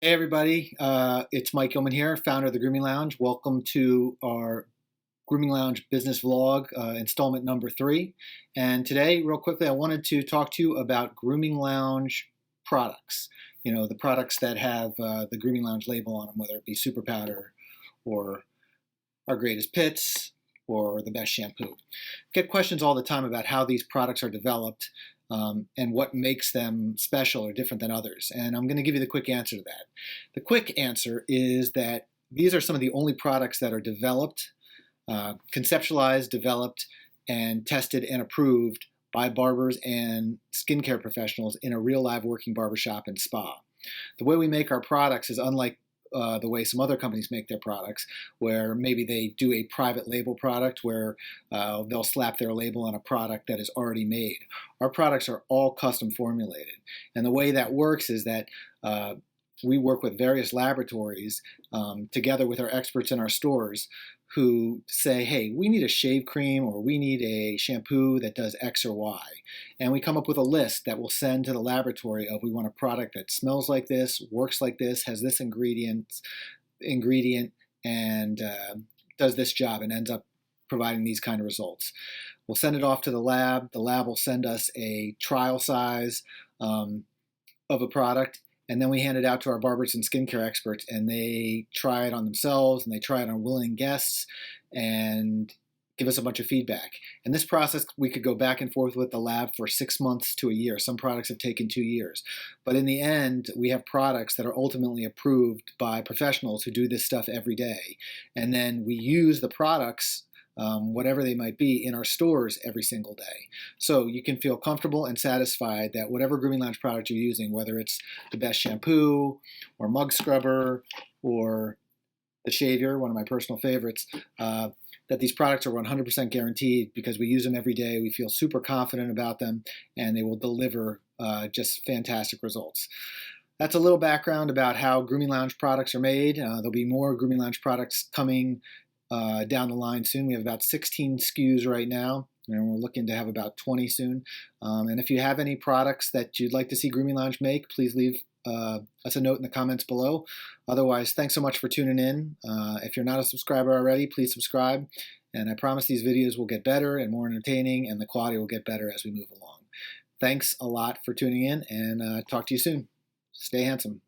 Hey everybody, it's Mike Gilman here, founder of the Grooming Lounge. Welcome to our Grooming Lounge business vlog, installment number 3. And today, real quickly, I wanted to talk to you about Grooming Lounge products. You know, the products that have the Grooming Lounge label on them, whether it be Super Powder or our greatest pits or the best shampoo. Get questions all the time about how these products are developed and what makes them special or different than others. And I'm going to give you the quick answer to that. The quick answer is that these are some of the only products that are developed, conceptualized, developed, and tested and approved by barbers and skincare professionals in a real live working barbershop and spa. The way we make our products is unlike the way some other companies make their products, where maybe they do a private label product where they'll slap their label on a product that is already made. Our products are all custom formulated. And the way that works is that we work with various laboratories together with our experts in our stores who say, hey, we need a shave cream or we need a shampoo that does X or Y. And we come up with a list that we'll send to the laboratory of we want a product that smells like this, works like this, has this ingredient, and does this job and ends up providing these kind of results. We'll send it off to the lab. The lab will send us a trial size of a product. And then we hand it out to our barbers and skincare experts, and they try it on themselves, and they try it on willing guests, and give us a bunch of feedback. And this process, we could go back and forth with the lab for 6 months to a year. Some products have taken 2 years. But in the end, we have products that are ultimately approved by professionals who do this stuff every day. And then we use the products, whatever they might be, in our stores every single day. So you can feel comfortable and satisfied that whatever Grooming Lounge product you're using, whether it's the best shampoo or mug scrubber or the shaver, one of my personal favorites, that these products are 100% guaranteed because we use them every day. We feel super confident about them, and they will deliver just fantastic results. That's a little background about how Grooming Lounge products are made. There'll be more Grooming Lounge products coming down the line soon. We have about 16 SKUs right now, and we're looking to have about 20 soon. And if you have any products that you'd like to see Grooming Lounge make, please leave us a note in the comments below. Otherwise, thanks so much for tuning in. If you're not a subscriber already, please subscribe. And I promise these videos will get better and more entertaining, and the quality will get better as we move along. Thanks a lot for tuning in, and talk to you soon. Stay handsome.